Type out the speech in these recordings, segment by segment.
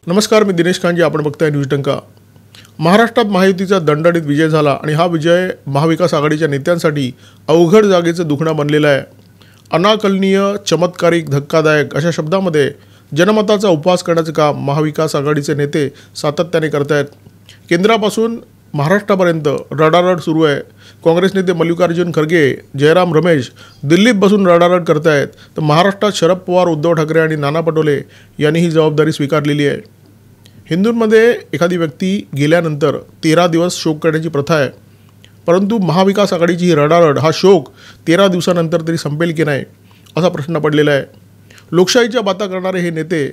नमस्कार, मी दिनेश कांजी. आपण बघताय न्यूज डंका. महाराष्ट्रात महायुतीचा दणदणीत विजय झाला आणि हा विजय महाविकास आघाडीच्या नेत्यांसाठी अवघड जागेचं दुखणं बनलेलं आहे. अनाकलनीय, चमत्कारिक, धक्कादायक अशा शब्दामध्ये जनमताचा उपवास करण्याचं काम महाविकास आघाडीचे नेते सातत्याने करत आहेत. केंद्रापासून महाराष्ट्रापर्यंत रडारड सुरू आहे. काँग्रेस नेते मल्लिकार्जुन खरगे, जयराम रमेश दिल्लीत बसून रडारड करत आहेत, तर महाराष्ट्रात शरद पवार, उद्धव ठाकरे आणि नाना पटोले यांनी ही जबाबदारी स्वीकारलेली आहे. हिंदूंमध्ये एखादी व्यक्ती गेल्यानंतर 13 दिवस शोक करण्याची प्रथा आहे, परंतु महाविकास आघाडीची ही रडारड, हा शोक 13 दिवसानंतर तरी संपेल की नाही असा प्रश्न पडलेला आहे. लोकशाहीच्या बाता करणारे हे नेते,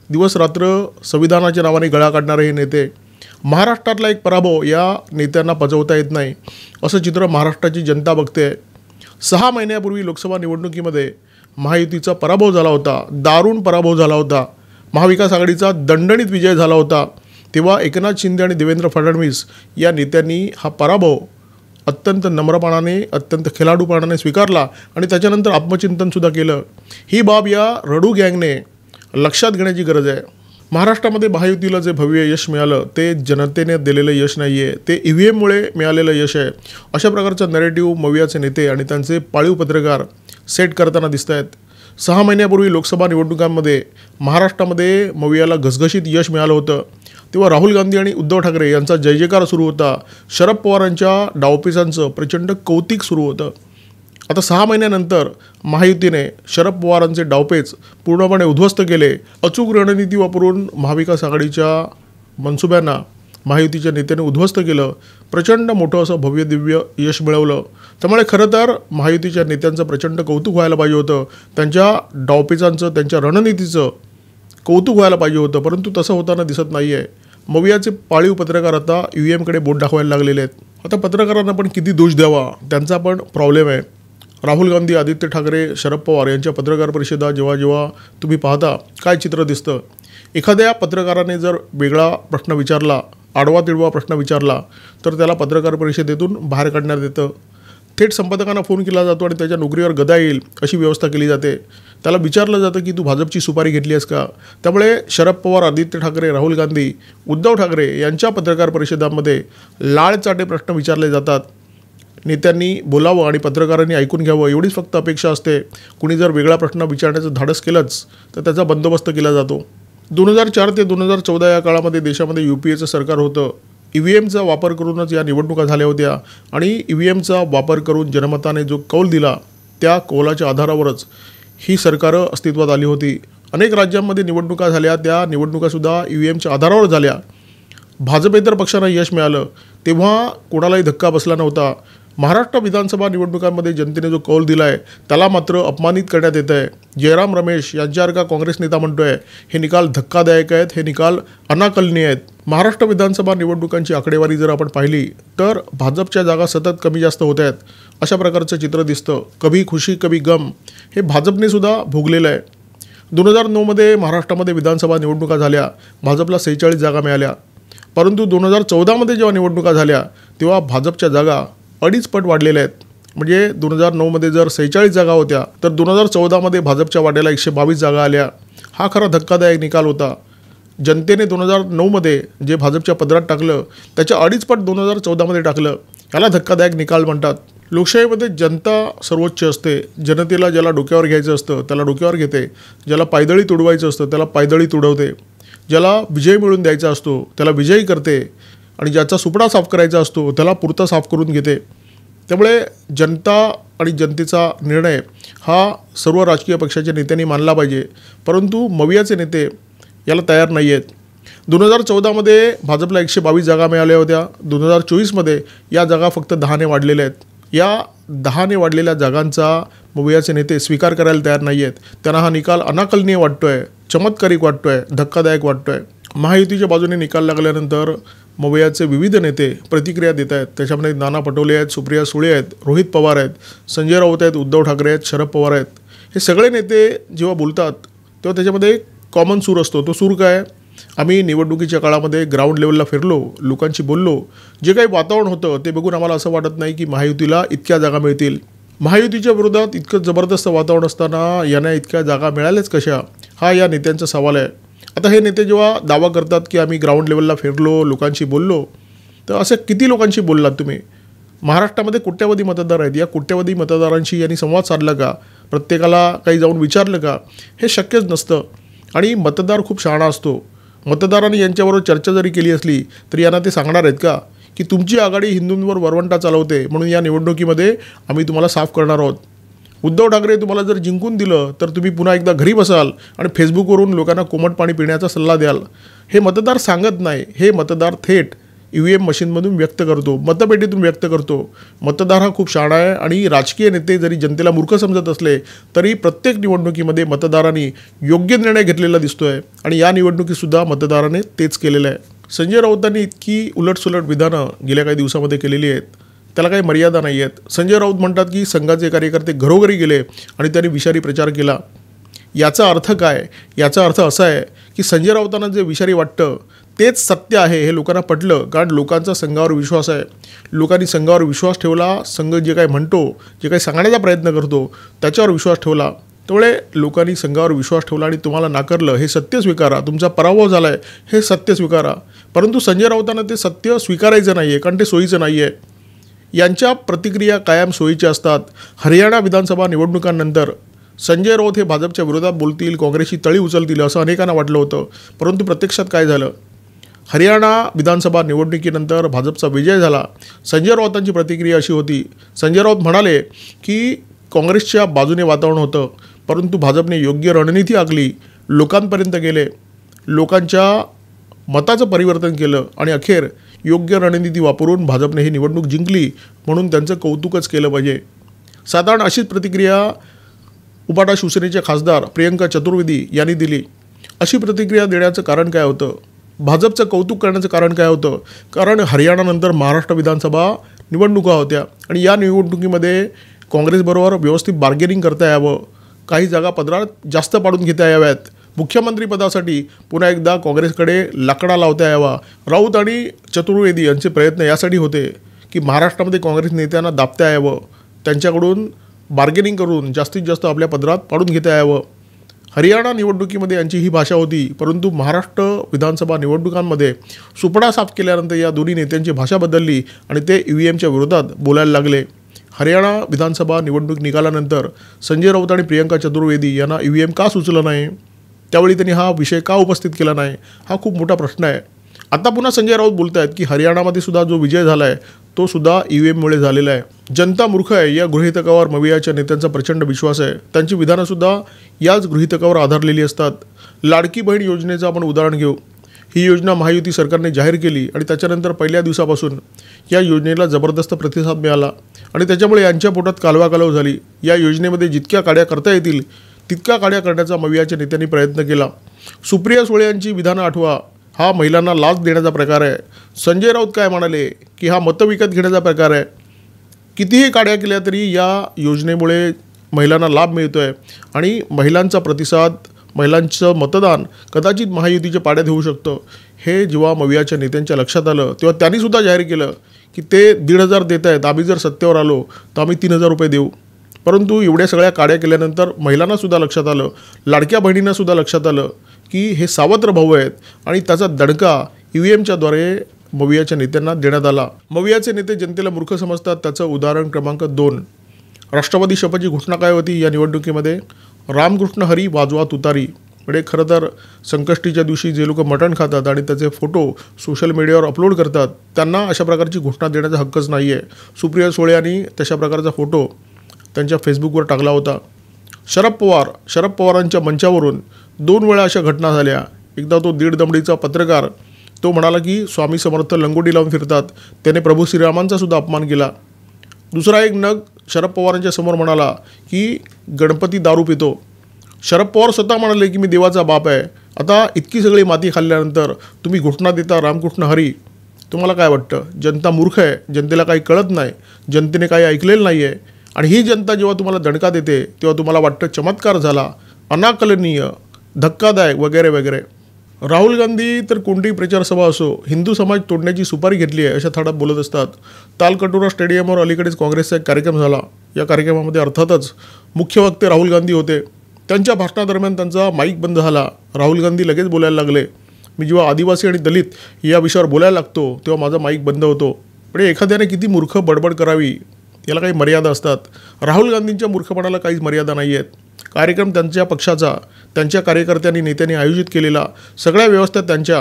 दिवस रात्र संविधानाच्या नावाने गळा काढणारे हे नेते, महाराष्ट्रातला एक पराभव या नेत्यांना पचवता येत नाही असं चित्र महाराष्ट्राची जनता बघते. 6 महिन्यापूर्वी लोकसभा निवडणुकीमध्ये महायुतीचा पराभव झाला होता, दारुण पराभव झाला होता. महाविकास आघाडीचा दणदणीत विजय झाला होता. तेव्हा एकनाथ शिंदे आणि देवेंद्र फडणवीस या नेत्यांनी हा पराभव अत्यंत नम्रपणाने, अत्यंत खेळाडूपणाने स्वीकारला आणि त्याच्यानंतर आत्मचिंतनसुद्धा केलं. ही बाब या रडू गँगने लक्षात घेण्याची गरज आहे. महाराष्ट्रामध्ये महायुतीला जे भव्य यश मिळालं ते जनतेने दिलेलं यश नाही आहे, ते EVMमुळे मिळालेलं यश आहे. अशा प्रकारचं नॅरेटिव्ह मवियाचे नेते आणि त्यांचे पाळीव पत्रकार सेट करताना दिसत आहेत. 6 महिन्यापूर्वी लोकसभा निवडणुकांमध्ये महाराष्ट्रामध्ये मवियाला घसघशीत यश मिळालं होतं. तेव्हा राहुल गांधी आणि उद्धव ठाकरे यांचा जय जयकार सुरू होता. शरद पवारांच्या डावपेचांचं प्रचंड कौतिक सुरू होतं. आता 6 महिन्यानंतर महायुतीने शरद पवारांचे डावपेच पूर्णपणे उद्ध्वस्त केले. अचूक रणनीती वापरून महाविकास आघाडीच्या मनसुब्यांना महायुतीच्या नेत्याने उद्ध्वस्त केलं. प्रचंड मोठं असं भव्य दिव्य यश मिळवलं. त्यामुळे खरं तर महायुतीच्या नेत्यांचं प्रचंड कौतुक व्हायला पाहिजे होतं. त्यांच्या डावपेचांचं, त्यांच्या रणनीतीचं कौतुक व्हायला पाहिजे होतं, परंतु तसं होताना दिसत नाही आहे. मवियाचे पाळीव पत्रकार आता EVMकडे बोट दाखवायला लागलेले आहेत. आता पत्रकारांना पण किती दोष द्यावा, त्यांचा पण प्रॉब्लेम आहे. राहुल गांधी, आदित्य ठाकरे, शरद पवार यांच्या पत्रकार परिषदा जेव्हा तुम्ही पाहता, काय चित्र दिसतं. एखाद्या पत्रकाराने जर वेगळा प्रश्न विचारला, आडवा तिडवा प्रश्न विचारला, तर त्याला पत्रकार परिषदेतून बाहेर काढण्यात येतं. थेट संपादकांना फोन केला जातो आणि त्याच्या नोकरीवर गदा येईल अशी व्यवस्था केली जाते. त्याला विचारलं जातं की तू भाजपची सुपारी घेतली आहेस का. त्यामुळे शरद पवार, आदित्य ठाकरे, राहुल गांधी, उद्धव ठाकरे यांच्या पत्रकार परिषदांमध्ये लाळचाटे प्रश्न विचारले जातात. नेत्यांनी बोलावं आणि पत्रकारांनी ऐकून घ्यावं एवढीच फक्त अपेक्षा असते. कुणी जर वेगळा प्रश्न विचारण्याचं धाडस केलंच तर त्याचा बंदोबस्त केला जातो. 2004 ते 2014 या काळामध्ये देशामध्ये UPAचं सरकार होतं. EVMचा वापर करूनच या निवडणुका झाल्या होत्या आणि EVMचा वापर करून जनमताने जो कौल दिला त्या कौलाच्या आधारावरच ही सरकारं अस्तित्वात आली होती. अनेक राज्यांमध्ये निवडणुका झाल्या, त्या निवडणुकासुद्धा EVMच्या आधारावर झाल्या. भाजपेतर पक्षांना यश मिळालं तेव्हा कोणालाही धक्का बसला नव्हता. महाराष्ट्र विधानसभा निवडणुकांमध्ये जनतेने जो कौल दिला आहे त्याला मात्र अपमानित करण्यात येत आहे. जयराम रमेश यांच्यासारखा काँग्रेस नेता म्हणतो आहे हे निकाल धक्कादायक आहेत, हे निकाल अनाकलनीय आहेत. महाराष्ट्र विधानसभा निवडणुकांची आकडेवारी जर आपण पाहिली तर भाजपच्या जागा सतत कमी जास्त होत आहेत. अशा प्रकारचं चित्र दिसतं. कभी खुशी कभी गम हे भाजपने सुद्धा भोगलेलं आहे. 2009मध्ये महाराष्ट्रामध्ये विधानसभा निवडणुका झाल्या, भाजपला 46 जागा मिळाल्या. परंतु 2014मध्ये जेव्हा निवडणुका झाल्या तेव्हा भाजपच्या जागा 2.5 पट वाढलेल्या आहेत. म्हणजे 2009मध्ये जर 46 जागा होत्या तर 2014मध्ये भाजपच्या वाट्याला 122 जागा आल्या. हा खरा धक्कादायक निकाल होता. जनतेने 2009मध्ये जे भाजपच्या पदरात टाकलं त्याच्या 2.5 पट 2014मध्ये टाकलं. याला धक्कादायक निकाल म्हणतात. लोकशाहीमध्ये जनता सर्वोच्च असते. जनतेला ज्याला डोक्यावर घ्यायचं असतं त्याला डोक्यावर घेते, ज्याला पायदळी तुडवायचं असतं त्याला पायदळी तुडवते, ज्याला विजय मिळवून द्यायचा असतो त्याला विजयी करते आणि ज्याचा सुपडा साफ करायचा असतो त्याला पुरता साफ करून घेते. त्यामुळे जनता आणि जनतेचा निर्णय हा सर्व राजकीय पक्षाच्या नेत्यांनी मानला पाहिजे, परंतु मवियाचे नेते याला तयार नाही आहेत. 2014मध्ये भाजपला 122 जागा मिळाल्या होत्या. 2024मध्ये या जागा फक्त 10ने वाढलेल्या आहेत. या 10ने वाढलेल्या जागांचा मवियाचे नेते स्वीकार करायला तयार नाही आहेत. त्यांना हा निकाल अनाकलनीय वाटतो आहे, चमत्कारिक वाटतो आहे, धक्कादायक वाटतो आहे. महायुतीच्या बाजूने निकाल लागल्यानंतर मवियाचे विविध नेते प्रतिक्रिया देत आहेत. त्याच्यामध्ये नाना पटोले आहेत, सुप्रिया सुळे आहेत, रोहित पवार आहेत, संजय राऊत आहेत, उद्धव ठाकरे आहेत, शरद पवार आहेत. हे सगळे नेते जेव्हा बोलतात तेव्हा त्याच्यामध्ये कॉमन सूर असतो. तो सूर काय? आम्ही निवडणुकीच्या काळामध्ये ग्राउंड लेवलला फिरलो, लोकांशी बोललो, जे काही वातावरण होतं ते बघून आम्हाला असं वाटत नाही की महायुतीला इतक्या जागा मिळतील. महायुतीच्या विरोधात इतकं जबरदस्त वातावरण असताना यांना इतक्या जागा मिळाल्याच कशा, हा या नेत्यांचा सवाल आहे. आता हे नेते जेव्हा दावा करतात की आम्ही ग्राउंड लेवलला फिरलो, लोकांशी बोललो, तर असे किती लोकांशी बोललात तुम्ही? महाराष्ट्रामध्ये कोट्यावधी मतदार आहेत. या कोट्यावधी मतदारांशी यांनी संवाद साधला का? प्रत्येकाला काही जाऊन विचारलं का? हे शक्यच नसतं. आणि मतदार खूप शहाणा असतो. मतदारांनी यांच्याबरोबर चर्चा जरी केली असली तरी यांना ते सांगणार आहेत का की तुमची आघाडी हिंदूंवर वरवंटा चालवते, म्हणून या निवडणुकीमध्ये आम्ही तुम्हाला साफ करणार आहोत. उद्धव ठाकरे तुम्हाला जर जिंकून दिलं तर तुम्ही पुन्हा एकदा घरी बसाल आणि फेसबुकवरून लोकांना कोमट पाणी पिण्याचा सल्ला द्याल. हे मतदार सांगत नाही. हे मतदार थेट EVM मशीनमधून व्यक्त करतो, मतपेटीतून व्यक्त करतो. मतदार हा खूप शहाणा आहे. आणि राजकीय नेते जरी जनतेला मूर्ख समजत असले तरी प्रत्येक निवडणुकीमध्ये मतदारांनी योग्य निर्णय घेतलेला दिसतो आहे. आणि या निवडणुकीतसुद्धा मतदाराने तेच केलेलं आहे. संजय राऊतांनी इतकी उलटसुलट विधानं गेल्या काही दिवसामध्ये केलेली आहेत, त्याला काही मर्यादा नाही आहेत. संजय राऊत म्हणतात की संघाचे कार्यकर्ते घरोघरी गेले आणि त्यांनी विषारी प्रचार केला. याचा अर्थ काय? याचा अर्थ असा आहे की संजय राऊतांना जे विषारी वाटतं तेच सत्य आहे हे लोकांना पटलं, कारण लोकांचा संघावर विश्वास आहे. लोकांनी संघावर विश्वास ठेवला. संघ जे काही म्हणतो, जे काही सांगण्याचा प्रयत्न करतो त्याच्यावर विश्वास ठेवला. त्यामुळे लोकांनी संघावर विश्वास ठेवला आणि तुम्हाला नाकारलं हे सत्य स्वीकारा. तुमचा पराभव झाला आहे हे सत्य स्वीकारा. परंतु संजय राऊतांना ते सत्य स्वीकारायचं नाही आहे, कारण ते सोयीचं नाही आहे. यांच्या प्रतिक्रिया कायम सोयीच्या असतात. हरियाणा विधानसभा निवडणुकांनंतर संजय राऊत हे भाजपच्या विरोधात बोलतील, काँग्रेसची तळी उचलतील असं अनेकांना वाटलं होतं. परंतु प्रत्यक्षात काय झालं? हरियाणा विधानसभा निवडणुकीनंतर भाजपचा विजय झाला. संजय राऊतांची प्रतिक्रिया अशी होती. संजय राऊत म्हणाले की काँग्रेसच्या बाजूने वातावरण होतं, परंतु भाजपने योग्य रणनीती आखली, लोकांपर्यंत गेले, लोकांच्या मताचं परिवर्तन केलं आणि अखेर योग्य रणनीती वापरून भाजपने ही निवडणूक जिंकली, म्हणून त्यांचं कौतुकच केलं पाहिजे. साधारण अशीच प्रतिक्रिया उपाटा शिवसेनेचे खासदार प्रियंका चतुर्वेदी यांनी दिली. अशी प्रतिक्रिया देण्याचं कारण काय होतं? भाजपचं कौतुक करण्याचं कारण काय होतं? कारण हरियाणानंतर महाराष्ट्र विधानसभा निवडणुका होत्या आणि या निवडणुकीमध्ये काँग्रेसबरोबर व्यवस्थित बार्गेनिंग करता यावं, काही जागा पदरात जास्त पाडून घेता याव्यात, मुख्यमंत्रीपदासाठी पुन्हा एकदा काँग्रेसकडे लाकडा लावता यावा. राऊत आणि चतुर्वेदी यांचे प्रयत्न यासाठी होते की महाराष्ट्रामध्ये काँग्रेस नेत्यांना दाबता यावं, त्यांच्याकडून बार्गेनिंग करून जास्तीत जास्त आपल्या पदरात पाडून घेता यावं. हरियाणा निवडणुकीमध्ये यांची ही भाषा होती. परंतु महाराष्ट्र विधानसभा निवडणुकांमध्ये सुपडा साफ केल्यानंतर या दोन्ही नेत्यांची भाषा बदलली आणि ते EVMच्या विरोधात बोलायला लागले. हरियाणा विधानसभा निवडणूक निकालानंतर संजय राऊत आणि प्रियंका चतुर्वेदी यांना EVM का सुचलं नाही? त्यावेळी त्यांनी हा विषय का उपस्थित केला नाही? हा खूप मोठा प्रश्न आहे. आता पुन्हा संजय राऊत बोलत आहेत की हरियाणामध्ये सुद्धा जो विजय झाला आहे तो सुद्धा EVMमुळे झालेला आहे. जनता मूर्ख आहे या गृहीतकावर मवियाच्या नेत्यांचा प्रचंड विश्वास आहे. त्यांची विधानंसुद्धा याच गृहीतकावर आधारलेली असतात. लाडकी बहीण योजनेचं आपण उदाहरण घेऊ. ही योजना महायुती सरकारने जाहीर केली आणि त्याच्यानंतर पहिल्या दिवसापासून या योजनेला जबरदस्त प्रतिसाद मिळाला आणि त्याच्यामुळे यांच्या पोटात कालवाकालव झाली. या योजनेमध्ये जितक्या काड्या करता येतील तितक्या काड्या करण्याचा मवियाच्या नेत्यांनी प्रयत्न केला. सुप्रिया सुळे यांची विधानं आठवा. हा महिलांना लाच देण्याचा प्रकार आहे. संजय राऊत काय म्हणाले की हा मतं विकत घेण्याचा प्रकार आहे. कितीही काड्या केल्या तरी या योजनेमुळे महिलांना लाभ मिळतो आहे आणि महिलांचा प्रतिसाद, महिलांचं मतदान कदाचित महायुतीच्या पाड्यात होऊ शकतं. हे जेव्हा मवियाच्या नेत्यांच्या लक्षात आलं तेव्हा त्यांनीसुद्धा जाहीर केलं की ते 1,500 देत आहेत, आम्ही जर सत्तेवर आलो तर आम्ही 3,000 रुपये देऊ. परंतु एवढ्या सगळ्या काड्या केल्यानंतर महिलांनासुद्धा लक्षात आलं, लाडक्या बहिणींनासुद्धा लक्षात आलं की हे सावत्र भाऊ आहेत आणि त्याचा दणका EVMच्याद्वारे मवियाच्या नेत्यांना देण्यात आला. मवियाचे नेते जनतेला मूर्ख समजतात. त्याचं उदाहरण क्रमांक 2. राष्ट्रवादी शपथची घोषणा काय होती या निवडणुकीमध्ये? रामकृष्ण हरी वाजवा तुतारी. म्हणजे खरं तर संकष्टीच्या दिवशी जे लोक मटण खातात आणि त्याचे फोटो सोशल मीडियावर अपलोड करतात त्यांना अशा प्रकारची घोषणा देण्याचा हक्कच नाही आहे. सुप्रिया सुळे यांनी तशा प्रकारचा फोटो त्यांच्या फेसबुकवर टाकला होता. शरद पवारांच्या मंचावरून 2 वेळा अशा घटना झाल्या. एकदा तो 1.5 दमडीचा पत्रकार तो म्हणाला की स्वामी समर्थ लंगोटी लावून फिरतात, त्याने प्रभू श्रीरामांचा सुद्धा अपमान केला. दुसरा एक नग शरद पवारांच्या समोर म्हणाला की गणपती दारू पितो. शरद पवार स्वतः म्हणाले की मी देवाचा बाप आहे. आता इतकी सगळी माती खाल्ल्यानंतर तुम्ही घोषणा देता रामकृष्ण हरी. तुम्हाला काय वाटतं? जनता मूर्ख आहे, जनतेला काही कळत नाही, जनतेने काही ऐकलेलं नाही आहे. आणि ही जनता जेव्हा तुम्हाला दणका देते तेव्हा तुम्हाला वाटतं चमत्कार झाला, अनाकलनीय, धक्कादायक वगैरे वगैरे. राहुल गांधी तर कोणतीही प्रचारसभा असो हिंदू समाज तोडण्याची सुपारी घेतली आहे अशा थाटात बोलत असतात. तालकटोरा स्टेडियमवर अलीकडेच काँग्रेसचा एक कार्यक्रम झाला. या कार्यक्रमामध्ये अर्थातच मुख्य वक्ते राहुल गांधी होते. त्यांच्या भाषणादरम्यान त्यांचा माईक बंद झाला. राहुल गांधी लगेच बोलायला लागले. मी जेव्हा आदिवासी आणि दलित या विषयावर बोलायला लागतो तेव्हा माझा माईक बंद होतो. पण एखाद्याने किती मूर्ख बडबड करावी याला काही मर्यादा असतात. राहुल गांधींच्या मूर्खपणाला काहीच मर्यादा नाही आहेत. कार्यक्रम त्यांच्या पक्षाचा, त्यांच्या कार्यकर्त्यांनी नेत्यांनी आयोजित केलेला, सगळ्या व्यवस्था त्यांच्या.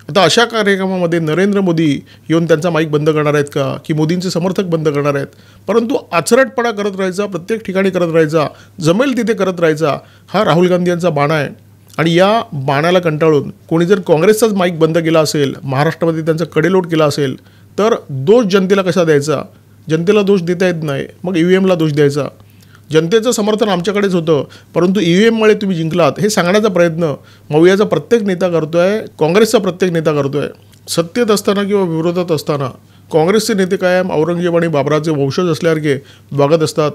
आता अशा कार्यक्रमामध्ये नरेंद्र मोदी येऊन त्यांचा माईक बंद करणार आहेत का, की मोदींचे समर्थक बंद करणार आहेत? परंतु आचरटपणा करत राहायचा, प्रत्येक ठिकाणी करत राहायचा, जमेल तिथे करत राहायचा, हा राहुल गांधी यांचा बाणा आहे. आणि या बाणाला कंटाळून कोणी जर काँग्रेसचाच माईक बंद केला असेल, महाराष्ट्रामध्ये त्यांचा कडेलोट केला असेल, तर दोष जनतेला कसा द्यायचा? जनतेला दोष देता येत नाही, मग EVMला दोष द्यायचा. जनतेचं समर्थन आमच्याकडेच होतं, परंतु EVMमुळे तुम्ही जिंकलात हे सांगण्याचा प्रयत्न मवियाचा प्रत्येक नेता करतो आहे, काँग्रेसचा प्रत्येक नेता करतो आहे. सत्तेत असताना किंवा विरोधात असताना काँग्रेसचे नेते कायम औरंगजेब आणि बाबराचे वंशज असल्यासारखे वागत असतात.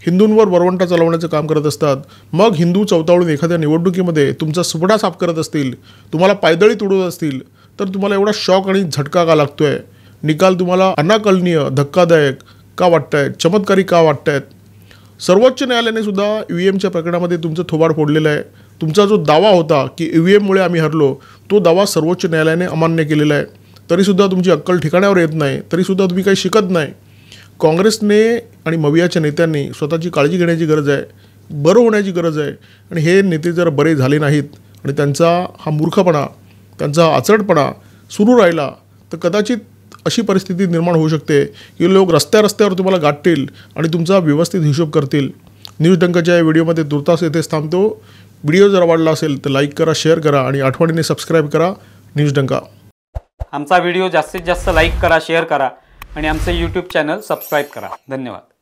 हिंदूंवर वरवंटा चालवण्याचं काम करत असतात. मग हिंदू चवताळून एखाद्या निवडणुकीमध्ये तुमचा सुपडा साफ करत असतील, तुम्हाला पायदळी तोडत असतील, तर तुम्हाला एवढा शॉक आणि झटका का लागतो आहे? निकाल तुम्हाला अनाकलनीय, धक्कादायक का वाटत आहेत? चमत्कारी का वाटत आहेत? सर्वोच्च न्यायालयाने सुद्धा EVMच्या प्रकरणामध्ये तुमचं थोबाड फोडलेलं आहे. तुमचा जो दावा होता की EVMमुळे आम्ही हरलो, तो दावा सर्वोच्च न्यायालयाने अमान्य केलेला आहे. तरीसुद्धा तुमची अक्कल ठिकाणावर येत नाही, तरीसुद्धा तुम्ही काही शिकत नाही. काँग्रेसने आणि मवियाच्या नेत्यांनी स्वतःची काळजी घेण्याची गरज आहे, बरं होण्याची गरज आहे. आणि हे नेते जर बरे झाले नाहीत आणि त्यांचा हा मूर्खपणा, त्यांचा आचरटपणा सुरू राहिला, तर कदाचित अशी परिस्थिती निर्माण होऊ शकते की लोक रस्त्यावर तुम्हाला गाठतील आणि तुमचा व्यवस्थित हिशोब करतील. न्यूज डंकाच्या या व्हिडिओमध्ये तुर्तास येथेच थांबतो. व्हिडिओ जर आवडला असेल तर लाईक करा, शेअर करा आणि आठवणीने सबस्क्राईब करा न्यूज डंका. आमचा व्हिडिओ जास्तीत जास्त लाईक करा, शेअर करा आणि आमचे YouTube चॅनल सबस्क्राईब करा. धन्यवाद.